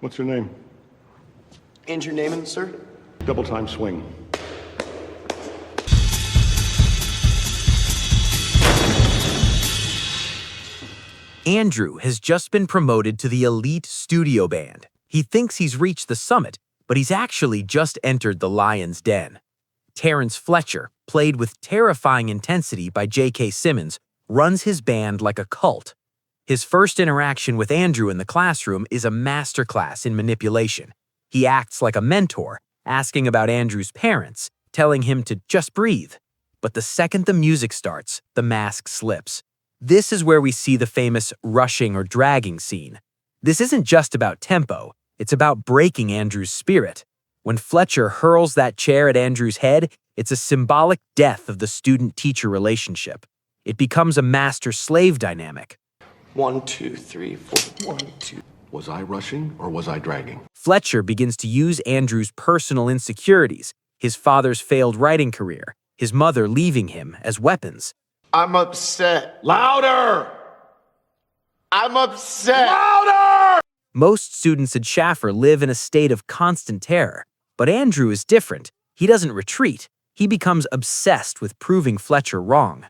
What's your name? Andrew Neiman, sir? Double time swing. Andrew has just been promoted to the elite studio band. He thinks he's reached the summit, but he's actually just entered the lion's den. Terence Fletcher, played with terrifying intensity by J.K. Simmons, runs his band like a cult. His first interaction with Andrew in the classroom is a masterclass in manipulation. He acts like a mentor, asking about Andrew's parents, telling him to just breathe. But the second the music starts, the mask slips. This is where we see the famous rushing or dragging scene. This isn't just about tempo, it's about breaking Andrew's spirit. When Fletcher hurls that chair at Andrew's head, it's a symbolic death of the student-teacher relationship. It becomes a master-slave dynamic. 1, 2, 3, 4. 1, 2. Was I rushing or was I dragging? Fletcher begins to use Andrew's personal insecurities, his father's failed writing career, his mother leaving him, as weapons. I'm upset. Louder! I'm upset. Louder! Most students at Schaffer live in a state of constant terror, but Andrew is different. He doesn't retreat. He becomes obsessed with proving Fletcher wrong.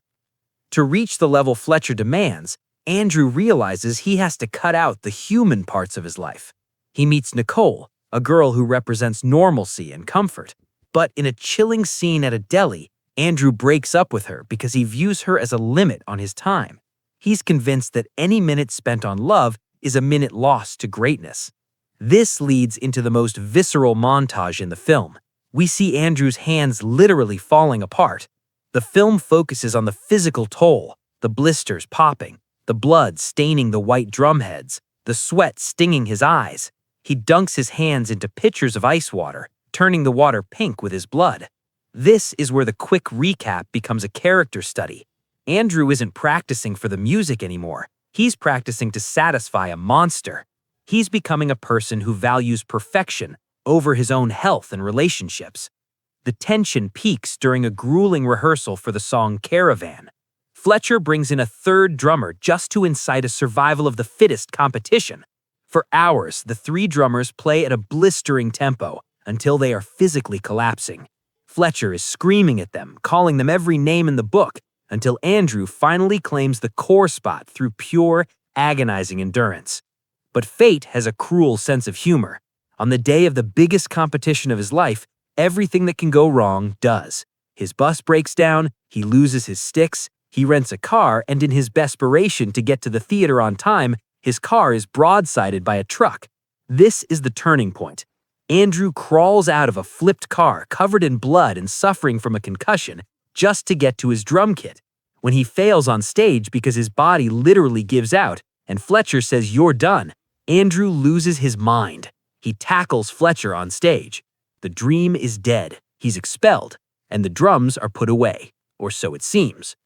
To reach the level Fletcher demands, Andrew realizes he has to cut out the human parts of his life. He meets Nicole, a girl who represents normalcy and comfort. But in a chilling scene at a deli, Andrew breaks up with her because he views her as a limit on his time. He's convinced that any minute spent on love is a minute lost to greatness. This leads into the most visceral montage in the film. We see Andrew's hands literally falling apart. The film focuses on the physical toll, the blisters popping, the blood staining the white drum heads, the sweat stinging his eyes. He dunks his hands into pitchers of ice water, turning the water pink with his blood. This is where the quick recap becomes a character study. Andrew isn't practicing for the music anymore. He's practicing to satisfy a monster. He's becoming a person who values perfection over his own health and relationships. The tension peaks during a grueling rehearsal for the song Caravan. Fletcher brings in a third drummer just to incite a survival of the fittest competition. For hours, the three drummers play at a blistering tempo until they are physically collapsing. Fletcher is screaming at them, calling them every name in the book, until Andrew finally claims the core spot through pure, agonizing endurance. But fate has a cruel sense of humor. On the day of the biggest competition of his life, everything that can go wrong does. His bus breaks down, he loses his sticks, he rents a car, and in his desperation to get to the theater on time, his car is broadsided by a truck. This is the turning point. Andrew crawls out of a flipped car covered in blood and suffering from a concussion just to get to his drum kit. When he fails on stage because his body literally gives out and Fletcher says, "You're done," Andrew loses his mind. He tackles Fletcher on stage. The dream is dead, he's expelled, and the drums are put away, or so it seems.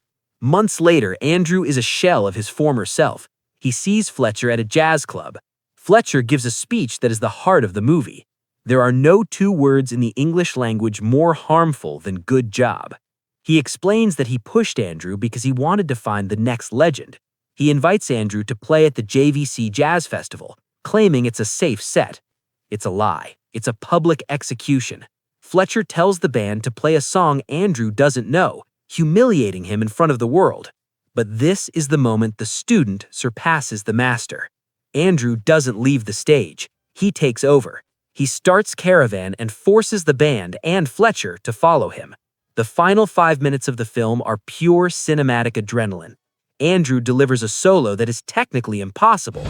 Months later, Andrew is a shell of his former self. He sees Fletcher at a jazz club. Fletcher gives a speech that is the heart of the movie. There are no two words in the English language more harmful than "good job." He explains that he pushed Andrew because he wanted to find the next legend. He invites Andrew to play at the JVC Jazz Festival, claiming it's a safe set. It's a lie. It's a public execution. Fletcher tells the band to play a song Andrew doesn't know, humiliating him in front of the world. But this is the moment the student surpasses the master. Andrew doesn't leave the stage. He takes over. He starts Caravan and forces the band and Fletcher to follow him. The final 5 minutes of the film are pure cinematic adrenaline. Andrew delivers a solo that is technically impossible.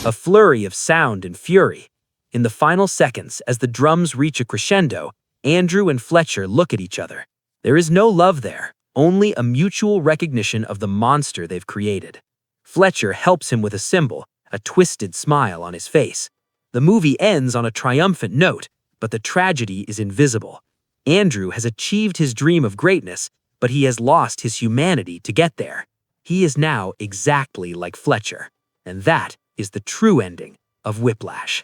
A flurry of sound and fury. In the final seconds, as the drums reach a crescendo, Andrew and Fletcher look at each other. There is no love there, only a mutual recognition of the monster they've created. Fletcher helps him with a cymbal, a twisted smile on his face. The movie ends on a triumphant note, but the tragedy is invisible. Andrew has achieved his dream of greatness, but he has lost his humanity to get there. He is now exactly like Fletcher, and that is the true ending of Whiplash.